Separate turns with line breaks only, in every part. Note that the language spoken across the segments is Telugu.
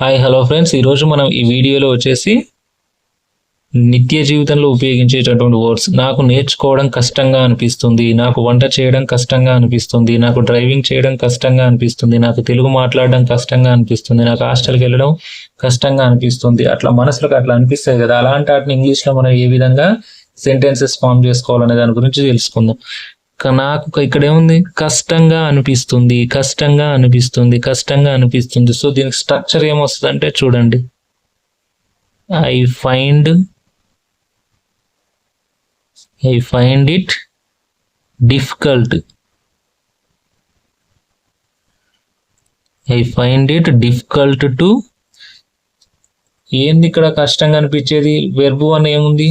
హాయ్ హలో ఫ్రెండ్స్, ఈరోజు మనం ఈ వీడియోలో వచ్చేసి నిత్య జీవితంలో ఉపయోగించేటటువంటి వర్డ్స్. నాకు నేర్చుకోవడం కష్టంగా అనిపిస్తుంది, నాకు వంట చేయడం కష్టంగా అనిపిస్తుంది, నాకు డ్రైవింగ్ చేయడం కష్టంగా అనిపిస్తుంది, నాకు తెలుగు మాట్లాడడం కష్టంగా అనిపిస్తుంది, నాకు హాస్టల్కి వెళ్ళడం కష్టంగా అనిపిస్తుంది. అట్లా మనసులకు అట్లా అనిపిస్తాయి కదా, అలాంటి వాటిని ఇంగ్లీష్లో మనం ఏ విధంగా సెంటెన్సెస్ ఫామ్ చేసుకోవాలనే దాని గురించి తెలుసుకుందాం. నాకు ఇక్కడ ఏముంది, కష్టంగా అనిపిస్తుంది, కష్టంగా అనిపిస్తుంది, కష్టంగా అనిపిస్తుంది. సో దీనికి స్ట్రక్చర్ ఏమొస్తుంది అంటే చూడండి, I find it difficult. To ఏంది ఇక్కడ కష్టంగా అనిపించేది, వెర్బు అని ఏముంది,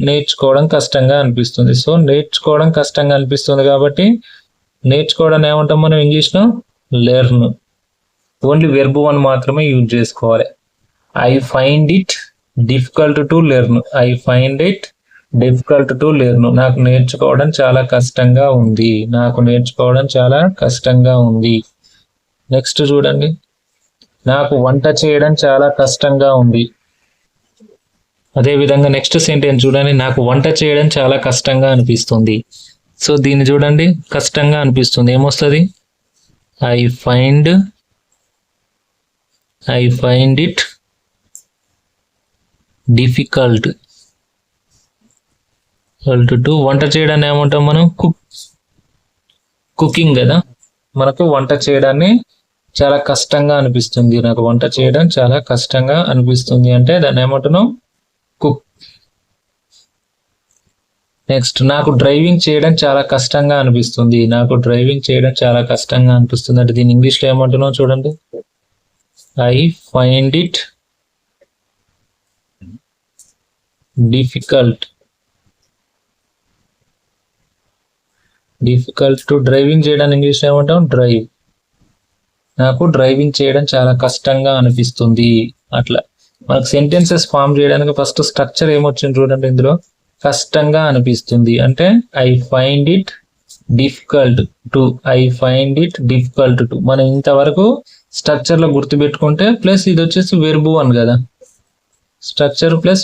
నేర్చుకోవడం కష్టంగా అనిపిస్తుంది. సో నేర్చుకోవడం కష్టంగా అనిపిస్తుంది కాబట్టి నేర్చుకోవడం ఏమంటాం మనం ఇంగ్లీష్లో, లెర్న్. ఓన్లీ వెర్బ్ వన్ మాత్రమే యూజ్ చేసుకోవాలి. I find it difficult to learn. నాకు నేర్చుకోవడం చాలా కష్టంగా ఉంది. నెక్స్ట్ చూడండి, నాకు వంట చేయడం చాలా కష్టంగా ఉంది. అదే విధంగా నెక్స్ట్ సెంటెన్స్ చూడండి, నాకు వంట చేయడం చాలా కష్టంగా అనిపిస్తుంది. సో దీన్ని చూడండి, కష్టంగా అనిపిస్తుంది ఏమొస్తుంది, I find it difficult to. వంట చేయడాన్ని ఏమంటాం మనం, కుకింగ్ కదా. మనకు వంట చేయడాన్ని చాలా కష్టంగా అనిపిస్తుంది, నాకు వంట చేయడం చాలా కష్టంగా అనిపిస్తుంది అంటే దాన్ని ఏమంటున్నాం, కుక్. నెక్స్ట్, నాకు డ్రైవింగ్ చేయడం చాలా కష్టంగా అనిపిస్తుంది. అంటే దీని ఇంగ్లీష్లో ఏమంటున్నాం చూడండి, I find it difficult to. Driving చేయడానికి ఇంగ్లీష్లో ఏమంటాం, డ్రైవ్. నాకు డ్రైవింగ్ చేయడం చాలా కష్టంగా అనిపిస్తుంది. అట్లా మనకు సెంటెన్సెస్ ఫామ్ చేయడానికి ఫస్ట్ స్ట్రక్చర్ ఏమొచ్చింది చూడండి, ఇందులో కష్టంగా అనిపిస్తుంది అంటే I find it difficult to. మనం ఇంతవరకు స్ట్రక్చర్ లో గుర్తుపెట్టుకుంటే, ప్లస్ ఇది వచ్చేసి వెర్బు వన్ కదా, స్ట్రక్చర్ ప్లస్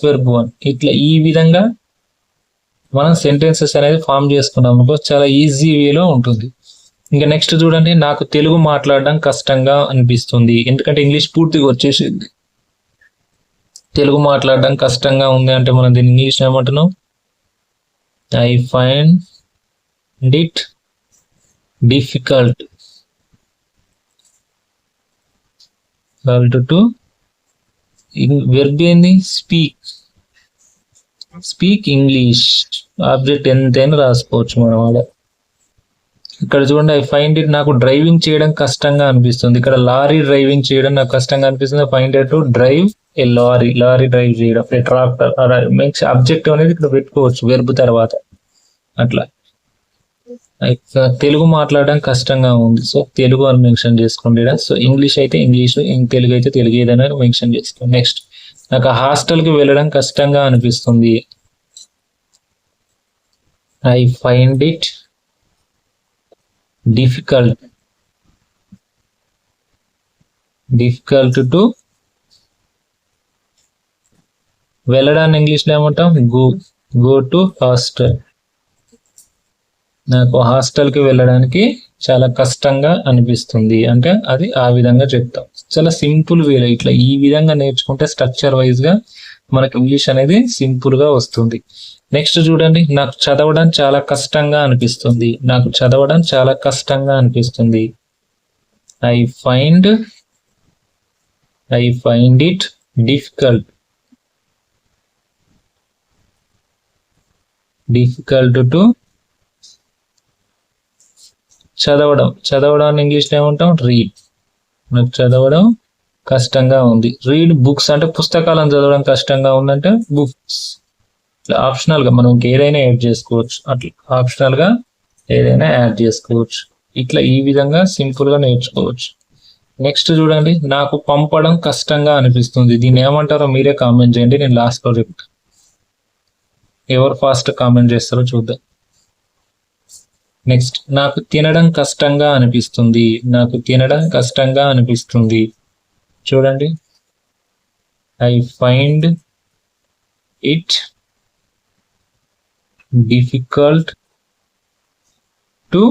వెర్బు వన్. ఇట్లా ఈ విధంగా మనం సెంటెన్సెస్ అనేది ఫామ్ చేసుకున్నాం అనుకో, చాలా ఈజీ వేలో ఉంటుంది. ఇంకా నెక్స్ట్ చూడండి, నాకు తెలుగు మాట్లాడడం కష్టంగా అనిపిస్తుంది. ఎందుకంటే ఇంగ్లీష్ పూర్తిగా వచ్చేసింది, తెలుగు మాట్లాడడం కష్టంగా ఉంది అంటే మనం దీన్ని ఇంగ్లీష్ ఏమంటున్నాం, I find it difficult to. Verb ఏంది, స్పీక్ ఇంగ్లీష్. ఆబ్జెక్ట్ ఎంతైనా రాసుకోవచ్చు మనం ఆడ. ఇక్కడ చూడండి, ఐ ఫైండ్ ఇట్, నాకు డ్రైవింగ్ చేయడం కష్టంగా అనిపిస్తుంది. ఇక్కడ లారీ డ్రైవింగ్ చేయడం నాకు కష్టంగా అనిపిస్తుంది. Find it to drive a lorry drive చేయడం, ఏ ట్రాక్టర్. మీన్స్ అబ్జెక్టివ్ అనేది ఇక్కడ పెట్టుకోవచ్చు వెర్బ్ తర్వాత. అట్లా తెలుగు మాట్లాడడం కష్టంగా ఉంది, సో తెలుగు అని మెన్షన్ చేసుకోండి. సో ఇంగ్లీష్ అయితే ఇంగ్లీష్, తెలుగు అయితే తెలుగు, ఏదైనా మెన్షన్ చేసుకోండి. నెక్స్ట్, నాకు హాస్టల్కి వెళ్ళడం కష్టంగా అనిపిస్తుంది. I find it difficult to. వెళ్ళడాన్ని ఇంగ్లీష్లో ఏమంటాం, గో టు హాస్టల్. నాకు హాస్టల్కి వెళ్ళడానికి చాలా కష్టంగా అనిపిస్తుంది అంటే అది ఆ విధంగా చెప్తాం. చాలా సింపుల్ వేలో ఇట్లా ఈ విధంగా నేర్చుకుంటే స్ట్రక్చర్ వైజ్ గా మనకి ఇంగ్లీష్ అనేది సింపుల్ గా వస్తుంది. నెక్స్ట్ చూడండి, నాకు చదవడం చాలా కష్టంగా అనిపిస్తుంది. I find it difficult to. చదవడాన్ని ఇంగ్లీష్లో ఏమంటాం, రీడ్. నాకు చదవడం కష్టంగా ఉంది. రీడ్ బుక్స్ అంటే పుస్తకాలను చదవడం కష్టంగా ఉందంటే బుక్స్. ఆప్షనల్ గా మనం ఏదైనా యాడ్ చేసుకోవచ్చు, ఇట్లా ఈ విధంగా సింపుల్ గా నేర్చుకోవచ్చు. నెక్స్ట్ చూడండి, నాకు పంపడం కష్టంగా అనిపిస్తుంది. దీన్ని ఏమంటారో మీరే కామెంట్ చేయండి, నేను లాస్ట్ లో చెప్తాను. ఎవరు ఫాస్ట్ కామెంట్ చేస్తారో చూద్దాం. నెక్స్ట్ నాకు తినడం కష్టంగా అనిపిస్తుంది. నాకు తినడం కష్టంగా అనిపిస్తుంది. చూడండి, I find it difficult to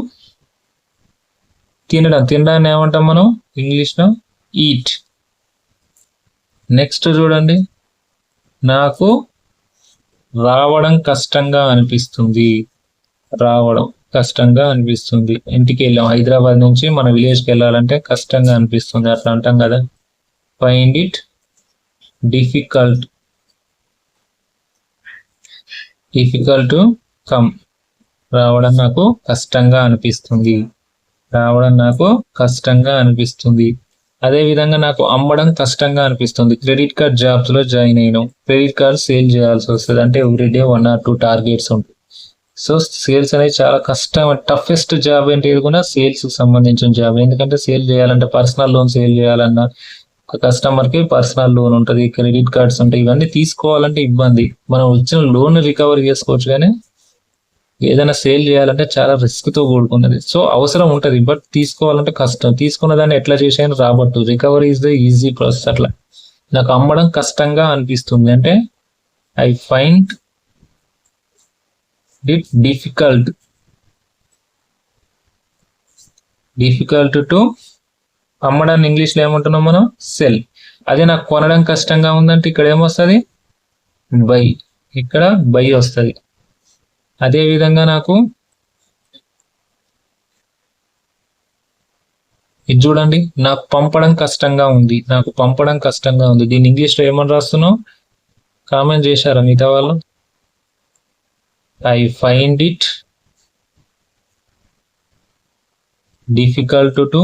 తినడాన్ని ఏమంటాం మనం ఇంగ్లీష్లో? ఈట్. నెక్స్ట్ చూడండి, నాకు రావడం కష్టంగా అనిపిస్తుంది. రావడం కష్టంగా అనిపిస్తుంది. ఇంటికి వెళ్ళాం, హైదరాబాద్ నుంచి మన విలేజ్కి వెళ్ళాలంటే కష్టంగా అనిపిస్తుంది, అట్లా అంటాం కదా. Find it difficult to come. రావడం నాకు కష్టంగా అనిపిస్తుంది. రావడం నాకు కష్టంగా అనిపిస్తుంది. అదే విధంగా నాకు అమ్మడం కష్టంగా అనిపిస్తుంది. క్రెడిట్ కార్డ్ జాబ్స్ లో జాయిన్ అయినాం, క్రెడిట్ కార్డ్ సేల్ చేయాల్సి వస్తుంది. అంటే ఎవ్రీడే 1 or 2 టార్గెట్స్ ఉంటాయి. సో సేల్స్ అనేది చాలా కష్టం. టఫెస్ట్ జాబ్ ఏంటి కూడా సేల్స్ సంబంధించిన జాబ్. ఎందుకంటే సేల్ చేయాలంటే పర్సనల్ లోన్ సేల్ చేయాలన్నా ఒక కస్టమర్ కి పర్సనల్ లోన్ ఉంటుంది, క్రెడిట్ కార్డ్స్ ఉంటాయి. ఇవన్నీ తీసుకోవాలంటే ఇబ్బంది. మనం వచ్చిన లోన్ రికవర్ చేసుకోవచ్చు, కానీ ఏదైనా సేల్ చేయాలంటే చాలా రిస్క్ తో కూడుకున్నది. సో అవసరం ఉంటుంది, బట్ తీసుకోవాలంటే కష్టం. తీసుకున్న దాన్ని ఎట్లా చేసాను రాబట్టు. Recovery is the easy process. అట్లా నాకు అమ్మడం కష్టంగా అనిపిస్తుంది అంటే I find it difficult to అమ్మడాన్ని ఇంగ్లీష్ లో ఏమంటున్నాం మనం? సెల్. అదే నాకు కొనడం కష్టంగా ఉందంటే ఇక్కడ ఏమొస్తుంది? బై. ఇక్కడ బై వస్తుంది. అదే విధంగా నాకు ఇది చూడండి, నాకు పంపడం కష్టంగా ఉంది. నాకు పంపడం కష్టంగా ఉంది. దీన్ని ఇంగ్లీష్ లో ఏమని రాస్తున్నావు? కామెంట్ చేశారా మిగతా వాళ్ళు? I find it difficult to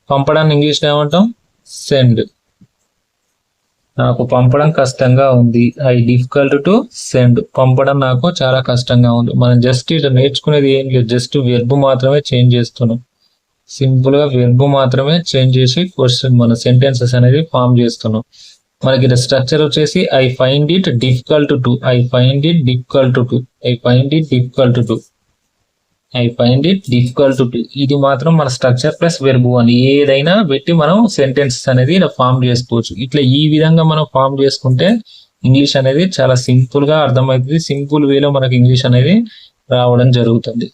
పంపడాన్ని ఇంగ్లీష్లో ఏమంటాం? సెండ్. నాకు పంపడం కష్టంగా ఉంది. I difficult to send. పంపడం నాకు చాలా కష్టంగా ఉంది. మనం జస్ట్ ఇట్లా నేర్చుకునేది ఏం లేదు, జస్ట్ వెర్బ్ మాత్రమే చేంజ్ చేస్తున్నాం. సింపుల్ గా వెర్బ్ మాత్రమే చేంజ్ చేసి క్వశ్చన్ మన సెంటెన్సెస్ అనేది ఫామ్ చేస్తున్నాం. మనకి స్ట్రక్చర్ వచ్చేసి I find it difficult to, I find it difficult to, I find it difficult to, I find it difficult to. ఇది మాత్రం మన స్ట్రక్చర్ ప్లస్ వెర్బు అని ఏదైనా పెట్టి మనం సెంటెన్సెస్ అనేది ఇలా ఫామ్ చేసుకోవచ్చు. ఇట్లా ఈ విధంగా మనం ఫామ్ చేసుకుంటే ఇంగ్లీష్ అనేది చాలా సింపుల్ గా అర్థమవుతుంది. సింపుల్ వేలో మనకి ఇంగ్లీష్ అనేది రావడం జరుగుతుంది.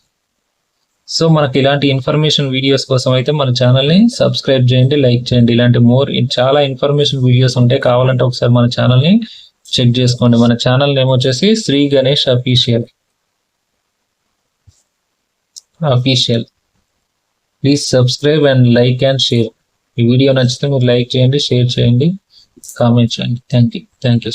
సో మనకి ఇలాంటి ఇన్ఫర్మేషన్ వీడియోస్ కోసం అయితే మన ఛానల్ని సబ్స్క్రైబ్ చేయండి, లైక్ చేయండి. ఇలాంటి చాలా ఇన్ఫర్మేషన్ వీడియోస్ ఉంటాయి. కావాలంటే ఒకసారి మన ఛానల్ని చెక్ చేసుకోండి. మన ఛానల్ నేమ్ వచ్చేసి Sri Ganesh official. Please subscribe and like and share. ఈ వీడియో నచ్చితే మీరు లైక్ చేయండి, షేర్ చేయండి, కామెంట్ చేయండి. Thank you.